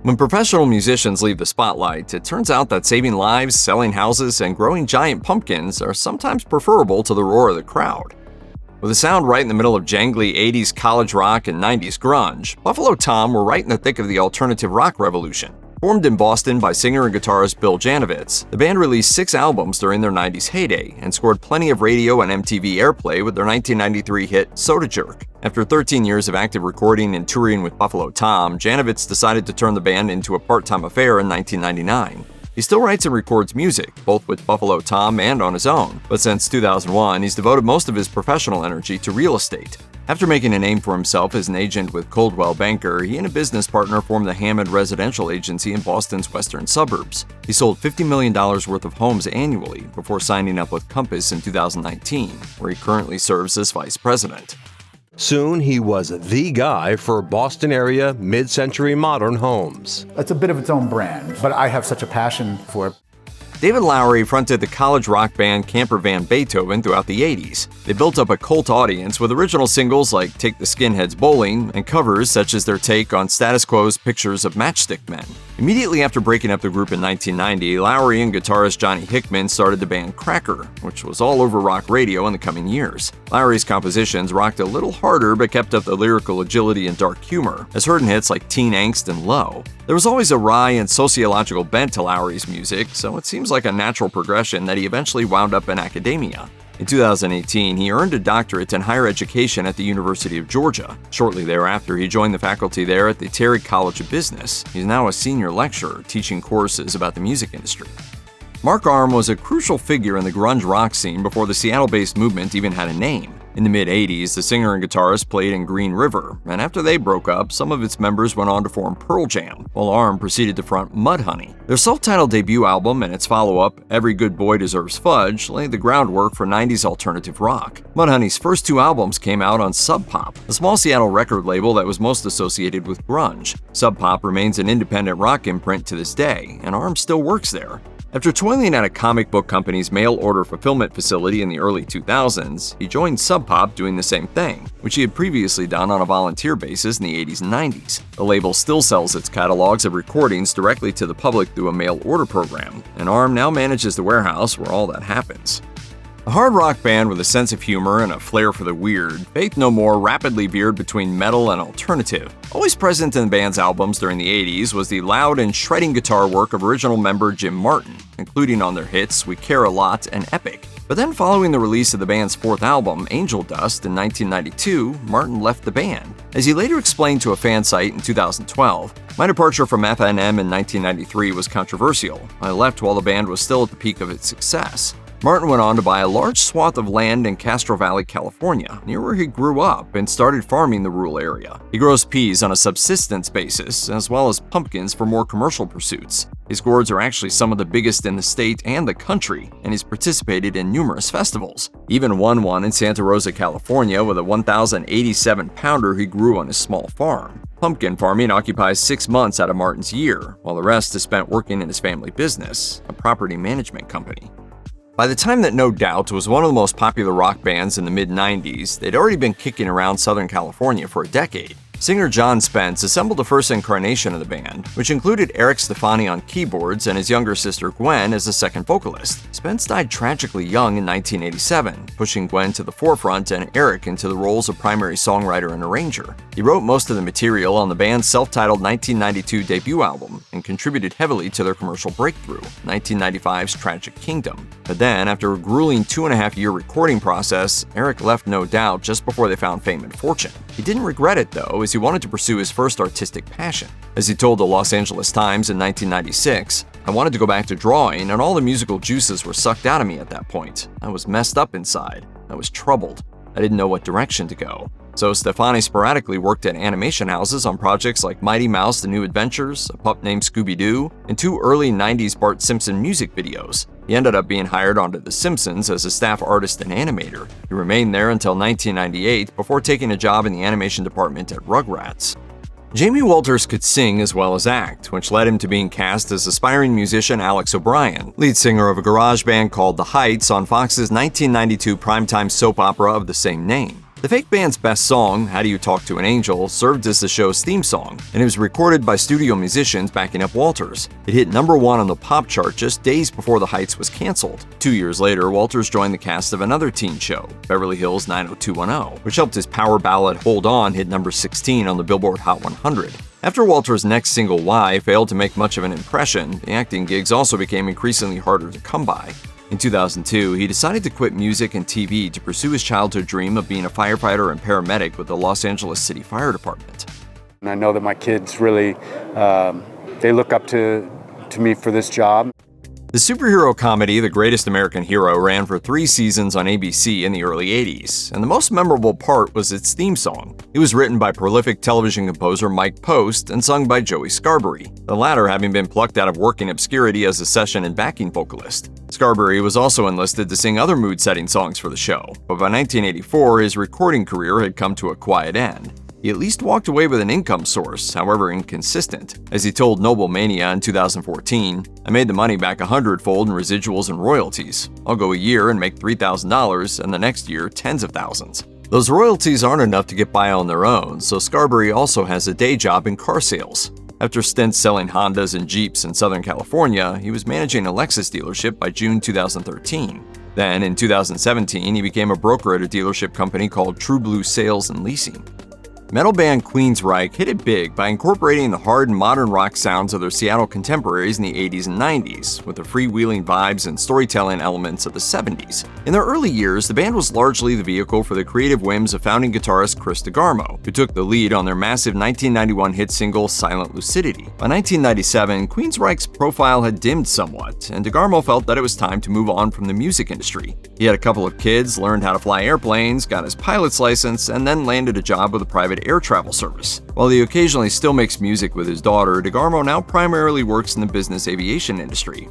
When professional musicians leave the spotlight, it turns out that saving lives, selling houses, and growing giant pumpkins are sometimes preferable to the roar of the crowd. With a sound right in the middle of jangly 80s college rock and 90s grunge, Buffalo Tom were right in the thick of the alternative rock revolution. Formed in Boston by singer and guitarist Bill Janovitz, the band released 6 albums during their 90s heyday and scored plenty of radio and MTV airplay with their 1993 hit Soda Jerk. After 13 years of active recording and touring with Buffalo Tom, Janovitz decided to turn the band into a part-time affair in 1999. He still writes and records music, both with Buffalo Tom and on his own, but since 2001, he's devoted most of his professional energy to real estate. After making a name for himself as an agent with Coldwell Banker, he and a business partner formed the Hammond Residential Agency in Boston's western suburbs. He sold $50 million worth of homes annually before signing up with Compass in 2019, where he currently serves as vice president. Soon, he was the guy for Boston area mid-century modern homes. It's a bit of its own brand, but I have such a passion for it. David Lowery fronted the college rock band Camper Van Beethoven throughout the 80s. They built up a cult audience with original singles like Take the Skinheads Bowling and covers such as their take on Status Quo's Pictures of Matchstick Men. Immediately after breaking up the group in 1990, Lowery and guitarist Johnny Hickman started the band Cracker, which was all over rock radio in the coming years. Lowery's compositions rocked a little harder but kept up the lyrical agility and dark humor, as heard in hits like Teen Angst and Low. There was always a wry and sociological bent to Lowery's music, so it seems like a natural progression that he eventually wound up in academia. In 2018, he earned a doctorate in higher education at the University of Georgia. Shortly thereafter, he joined the faculty there at the Terry College of Business. He's now a senior lecturer teaching courses about the music industry. Mark Arm was a crucial figure in the grunge rock scene before the Seattle-based movement even had a name. In the mid-80s, the singer and guitarist played in Green River, and after they broke up, some of its members went on to form Pearl Jam, while Arm proceeded to front Mudhoney. Their self-titled debut album and its follow-up, Every Good Boy Deserves Fudge, laid the groundwork for 90s alternative rock. Mudhoney's first 2 albums came out on Sub Pop, a small Seattle record label that was most associated with grunge. Sub Pop remains an independent rock imprint to this day, and Arm still works there. After toiling at a comic book company's mail-order fulfillment facility in the early 2000s, he joined Sub Pop doing the same thing, which he had previously done on a volunteer basis in the 80s and 90s. The label still sells its catalogs of recordings directly to the public through a mail-order program, and Arm now manages the warehouse where all that happens. A hard rock band with a sense of humor and a flair for the weird, Faith No More rapidly veered between metal and alternative. Always present in the band's albums during the 80s was the loud and shredding guitar work of original member Jim Martin, including on their hits We Care a Lot and Epic. But then following the release of the band's 4th album, Angel Dust, in 1992, Martin left the band. As he later explained to a fan site in 2012, "My departure from FNM in 1993 was controversial. I left while the band was still at the peak of its success." Martin went on to buy a large swath of land in Castro Valley, California, near where he grew up, and started farming the rural area. He grows peas on a subsistence basis, as well as pumpkins for more commercial pursuits. His gourds are actually some of the biggest in the state and the country, and he's participated in numerous festivals. He even won one in Santa Rosa, California, with a 1,087-pounder he grew on his small farm. Pumpkin farming occupies 6 months out of Martin's year, while the rest is spent working in his family business, a property management company. By the time that No Doubt was one of the most popular rock bands in the mid-90s, they'd already been kicking around Southern California for a decade. Singer John Spence assembled the first incarnation of the band, which included Eric Stefani on keyboards and his younger sister Gwen as the second vocalist. Spence died tragically young in 1987, pushing Gwen to the forefront and Eric into the roles of primary songwriter and arranger. He wrote most of the material on the band's self-titled 1992 debut album and contributed heavily to their commercial breakthrough, 1995's Tragic Kingdom. But then, after a grueling 2.5-year recording process, Eric left No Doubt just before they found fame and fortune. He didn't regret it though, as he wanted to pursue his first artistic passion. As he told the Los Angeles Times in 1996, "I wanted to go back to drawing, and all the musical juices were sucked out of me at that point. I was messed up inside. I was troubled. I didn't know what direction to go." So Stefani sporadically worked at animation houses on projects like Mighty Mouse: The New Adventures, A Pup Named Scooby-Doo, and 2 early 90s Bart Simpson music videos. He ended up being hired onto The Simpsons as a staff artist and animator. He remained there until 1998 before taking a job in the animation department at Rugrats. Jamie Walters could sing as well as act, which led him to being cast as aspiring musician Alex O'Brien, lead singer of a garage band called The Heights on Fox's 1992 primetime soap opera of the same name. The fake band's best song, How Do You Talk to an Angel, served as the show's theme song, and it was recorded by studio musicians backing up Walters. It hit #1 on the pop chart just days before The Heights was canceled. 2 years later, Walters joined the cast of another teen show, Beverly Hills 90210, which helped his power ballad Hold On hit number 16 on the Billboard Hot 100. After Walters' next single, Why, failed to make much of an impression, the acting gigs also became increasingly harder to come by. In 2002, he decided to quit music and TV to pursue his childhood dream of being a firefighter and paramedic with the Los Angeles City Fire Department. And I know that my kids really, they look up to me for this job. The superhero comedy The Greatest American Hero ran for 3 seasons on ABC in the early 80s, and the most memorable part was its theme song. It was written by prolific television composer Mike Post and sung by Joey Scarbury, the latter having been plucked out of working obscurity as a session and backing vocalist. Scarbury was also enlisted to sing other mood-setting songs for the show, but by 1984 his recording career had come to a quiet end. He at least walked away with an income source, however inconsistent. As he told Noble Mania in 2014, "I made the money back 100-fold in residuals and royalties. I'll go a year and make $3,000, and the next year tens of thousands." Those royalties aren't enough to get by on their own, so Scarbury also has a day job in car sales. After stints selling Hondas and Jeeps in Southern California, he was managing a Lexus dealership by June 2013. Then, in 2017, he became a broker at a dealership company called True Blue Sales and Leasing. Metal band Queensryche hit it big by incorporating the hard and modern rock sounds of their Seattle contemporaries in the 80s and 90s, with the freewheeling vibes and storytelling elements of the 70s. In their early years, the band was largely the vehicle for the creative whims of founding guitarist Chris DeGarmo, who took the lead on their massive 1991 hit single Silent Lucidity. By 1997, Queensryche's profile had dimmed somewhat, and DeGarmo felt that it was time to move on from the music industry. He had a couple of kids, learned how to fly airplanes, got his pilot's license, and then landed a job with a private air travel service. While he occasionally still makes music with his daughter, DeGarmo now primarily works in the business aviation industry.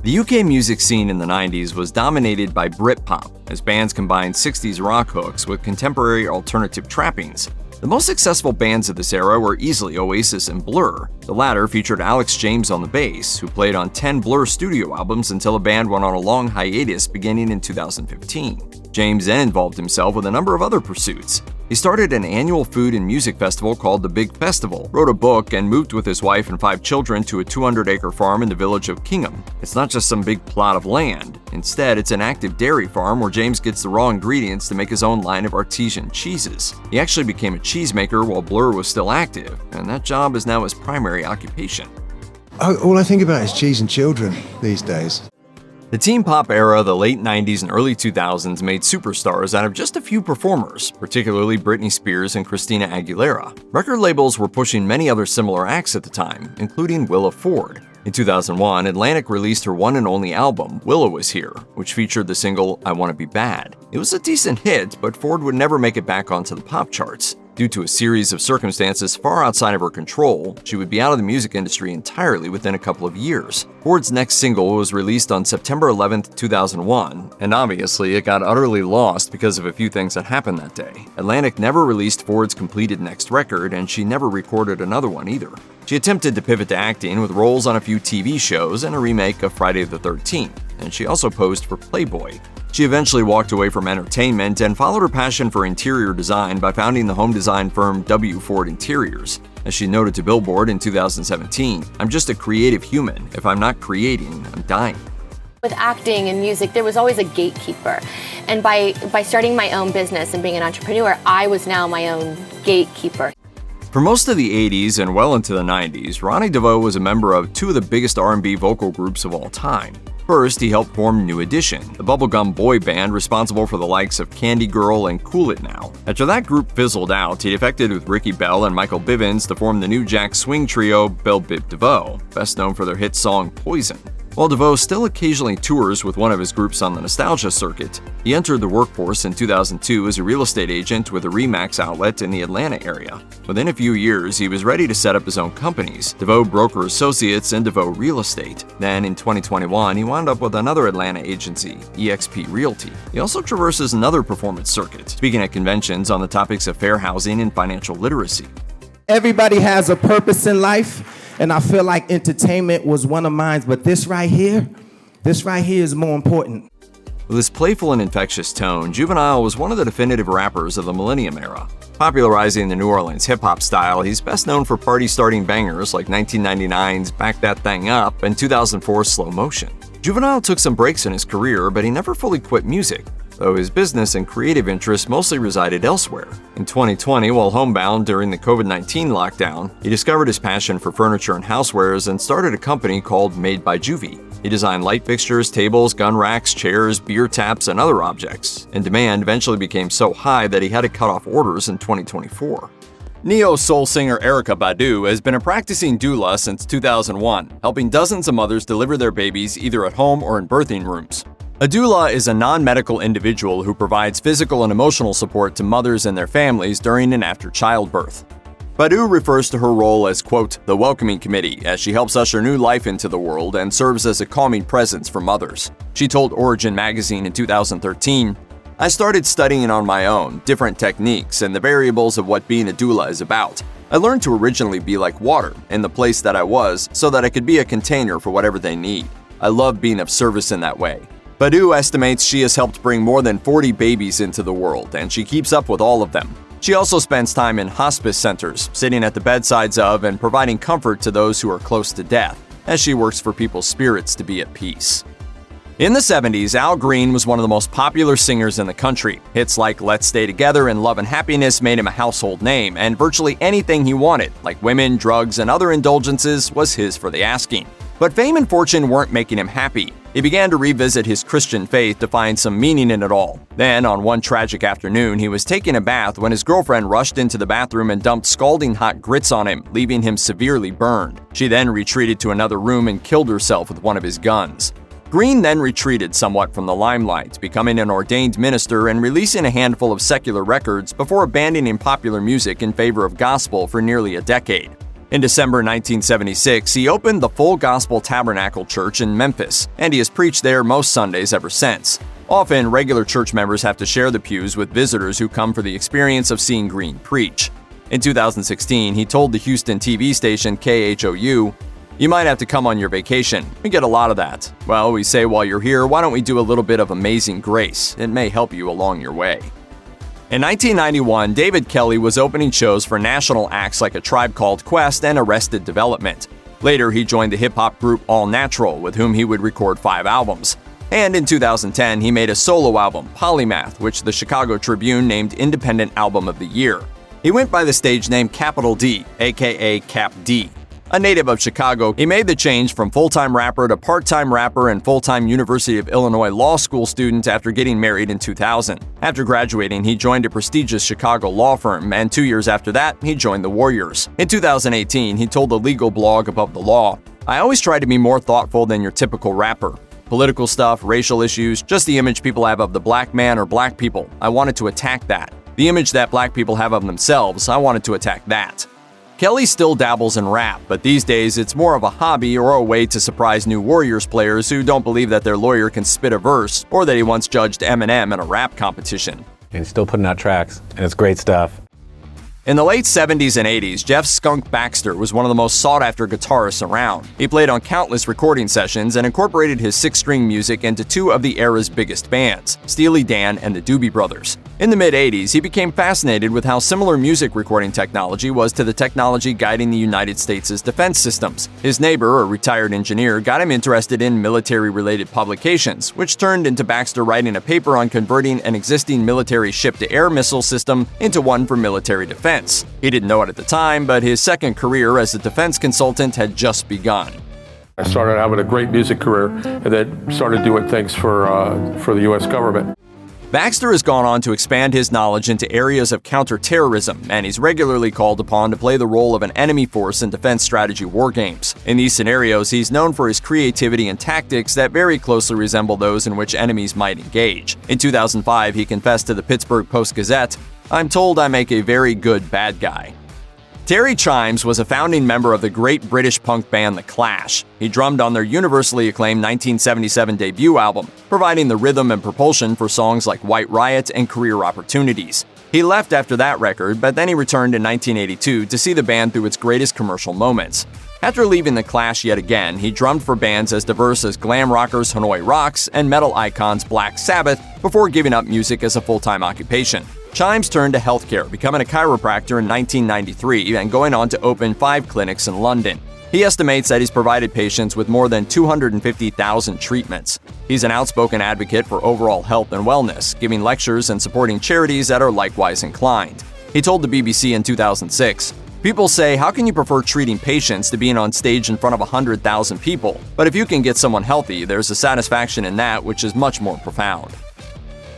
The UK music scene in the 90s was dominated by Britpop, as bands combined 60s rock hooks with contemporary alternative trappings. The most successful bands of this era were easily Oasis and Blur. The latter featured Alex James on the bass, who played on 10 Blur studio albums until the band went on a long hiatus beginning in 2015. James then involved himself with a number of other pursuits. He started an annual food and music festival called The Big Festival, wrote a book, and moved with his wife and 5 children to a 200-acre farm in the village of Kingham. It's not just some big plot of land. Instead, it's an active dairy farm where James gets the raw ingredients to make his own line of artisan cheeses. He actually became a cheesemaker while Blur was still active, and that job is now his primary occupation. All I think about is cheese and children these days. The teen pop era of the late 90s and early 2000s made superstars out of just a few performers, particularly Britney Spears and Christina Aguilera. Record labels were pushing many other similar acts at the time, including Willa Ford. In 2001, Atlantic released her one and only album, Willa Was Here, which featured the single I Wanna Be Bad. It was a decent hit, but Ford would never make it back onto the pop charts. Due to a series of circumstances far outside of her control, she would be out of the music industry entirely within a couple of years. Ford's next single was released on September 11, 2001, and obviously it got utterly lost because of a few things that happened that day. Atlantic never released Ford's completed next record, and she never recorded another one either. She attempted to pivot to acting with roles on a few TV shows and a remake of Friday the 13th, and she also posed for Playboy. She eventually walked away from entertainment and followed her passion for interior design by founding the home design firm W. Ford Interiors. As she noted to Billboard in 2017, "I'm just a creative human. If I'm not creating, I'm dying." With acting and music, there was always a gatekeeper. And by starting my own business and being an entrepreneur, I was now my own gatekeeper. For most of the 80s and well into the 90s, Ronnie DeVoe was a member of 2 of the biggest R&B vocal groups of all time. First, he helped form New Edition, the bubblegum boy band responsible for the likes of Candy Girl and Cool It Now. After that group fizzled out, he defected with Ricky Bell and Michael Bivins to form the new Jack Swing trio Bell Biv DeVoe, best known for their hit song Poison. While DeVoe still occasionally tours with one of his groups on the nostalgia circuit, he entered the workforce in 2002 as a real estate agent with a Remax outlet in the Atlanta area. Within a few years, he was ready to set up his own companies, DeVoe Broker Associates and DeVoe Real Estate. Then, in 2021, he wound up with another Atlanta agency, eXp Realty. He also traverses another performance circuit, speaking at conventions on the topics of fair housing and financial literacy. Everybody has a purpose in life, and I feel like entertainment was one of mine, but this right here is more important. With his playful and infectious tone, Juvenile was one of the definitive rappers of the Millennium era. Popularizing the New Orleans hip-hop style, he's best known for party-starting bangers like 1999's Back That Thing Up and 2004's Slow Motion. Juvenile took some breaks in his career, but he never fully quit music, though his business and creative interests mostly resided elsewhere. In 2020, while homebound during the COVID-19 lockdown, he discovered his passion for furniture and housewares and started a company called Made by Juvie. He designed light fixtures, tables, gun racks, chairs, beer taps, and other objects, and demand eventually became so high that he had to cut off orders in 2024. Neo-soul singer Erykah Badu has been a practicing doula since 2001, helping dozens of mothers deliver their babies either at home or in birthing rooms. A doula is a non-medical individual who provides physical and emotional support to mothers and their families during and after childbirth. Badu refers to her role as, quote, the welcoming committee, as she helps usher new life into the world and serves as a calming presence for mothers. She told Origin magazine in 2013, I started studying on my own, different techniques and the variables of what being a doula is about. I learned to originally be like water in the place that I was so that I could be a container for whatever they need. I love being of service in that way. Badu estimates she has helped bring more than 40 babies into the world, and she keeps up with all of them. She also spends time in hospice centers, sitting at the bedsides of and providing comfort to those who are close to death, as she works for people's spirits to be at peace. In the 70s, Al Green was one of the most popular singers in the country. Hits like Let's Stay Together and Love and Happiness made him a household name, and virtually anything he wanted, like women, drugs, and other indulgences, was his for the asking. But fame and fortune weren't making him happy. He began to revisit his Christian faith to find some meaning in it all. Then, on one tragic afternoon, he was taking a bath when his girlfriend rushed into the bathroom and dumped scalding hot grits on him, leaving him severely burned. She then retreated to another room and killed herself with one of his guns. Green then retreated somewhat from the limelight, becoming an ordained minister and releasing a handful of secular records before abandoning popular music in favor of gospel for nearly a decade. In December 1976, he opened the Full Gospel Tabernacle Church in Memphis, and he has preached there most Sundays ever since. Often, regular church members have to share the pews with visitors who come for the experience of seeing Green preach. In 2016, he told the Houston TV station KHOU, "You might have to come on your vacation. We get a lot of that. Well, we say while you're here, why don't we do a little bit of Amazing Grace? It may help you along your way." In 1991, David Kelly was opening shows for national acts like A Tribe Called Quest and Arrested Development. Later, he joined the hip-hop group All Natural, with whom he would record 5 albums. And in 2010, he made a solo album, Polymath, which the Chicago Tribune named Independent Album of the Year. He went by the stage name Capital D, aka Cap D. A native of Chicago, he made the change from full-time rapper to part-time rapper and full-time University of Illinois law school student after getting married in 2000. After graduating, he joined a prestigious Chicago law firm, and 2 years after that, he joined the Warriors. In 2018, he told the legal blog Above the Law, "I always try to be more thoughtful than your typical rapper. Political stuff, racial issues, just the image people have of the black man or black people. I wanted to attack that. The image that black people have of themselves, I wanted to attack that." Kelly still dabbles in rap, but these days it's more of a hobby or a way to surprise new Warriors players who don't believe that their lawyer can spit a verse or that he once judged Eminem in a rap competition. And he's still putting out tracks, and it's great stuff. In the late 70s and 80s, Jeff "Skunk" Baxter was one of the most sought-after guitarists around. He played on countless recording sessions and incorporated his 6-string music into 2 of the era's biggest bands, Steely Dan and the Doobie Brothers. In the mid-80s, he became fascinated with how similar music recording technology was to the technology guiding the United States' defense systems. His neighbor, a retired engineer, got him interested in military-related publications, which turned into Baxter writing a paper on converting an existing military ship-to-air missile system into one for military defense. He didn't know it at the time, but his second career as a defense consultant had just begun. I started having a great music career and then started doing things for the U.S. government. Baxter has gone on to expand his knowledge into areas of counterterrorism, and he's regularly called upon to play the role of an enemy force in defense strategy war games. In these scenarios, he's known for his creativity and tactics that very closely resemble those in which enemies might engage. In 2005, he confessed to the Pittsburgh Post-Gazette, "I'm told I make a very good bad guy." Terry Chimes was a founding member of the great British punk band The Clash. He drummed on their universally acclaimed 1977 debut album, providing the rhythm and propulsion for songs like White Riot and Career Opportunities. He left after that record, but then he returned in 1982 to see the band through its greatest commercial moments. After leaving The Clash yet again, he drummed for bands as diverse as glam rockers Hanoi Rocks and metal icons Black Sabbath before giving up music as a full-time occupation. Chimes turned to healthcare, becoming a chiropractor in 1993 and going on to open 5 clinics in London. He estimates that he's provided patients with more than 250,000 treatments. He's an outspoken advocate for overall health and wellness, giving lectures and supporting charities that are likewise inclined. He told the BBC in 2006, "People say, how can you prefer treating patients to being on stage in front of 100,000 people? But if you can get someone healthy, there's a satisfaction in that which is much more profound."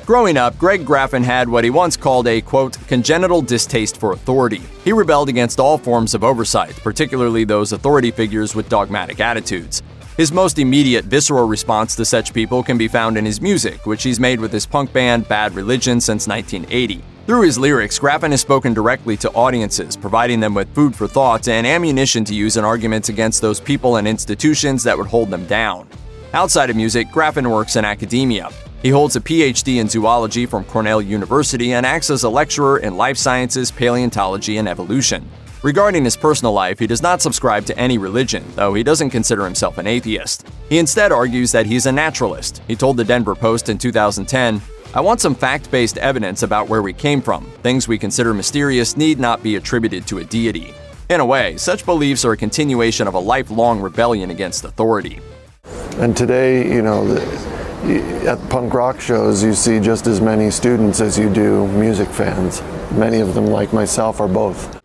Growing up, Greg Graffin had what he once called a, quote, congenital distaste for authority. He rebelled against all forms of oversight, particularly those authority figures with dogmatic attitudes. His most immediate visceral response to such people can be found in his music, which he's made with his punk band Bad Religion since 1980. Through his lyrics, Graffin has spoken directly to audiences, providing them with food for thought and ammunition to use in arguments against those people and institutions that would hold them down. Outside of music, Graffin works in academia. He holds a PhD in zoology from Cornell University and acts as a lecturer in life sciences, paleontology, and evolution. Regarding his personal life, he does not subscribe to any religion, though he doesn't consider himself an atheist. He instead argues that he's a naturalist. He told the Denver Post in 2010, "I want some fact-based evidence about where we came from. Things we consider mysterious need not be attributed to a deity." In a way, such beliefs are a continuation of a lifelong rebellion against authority. And today, at punk rock shows, you see just as many students as you do music fans. Many of them, like myself, are both.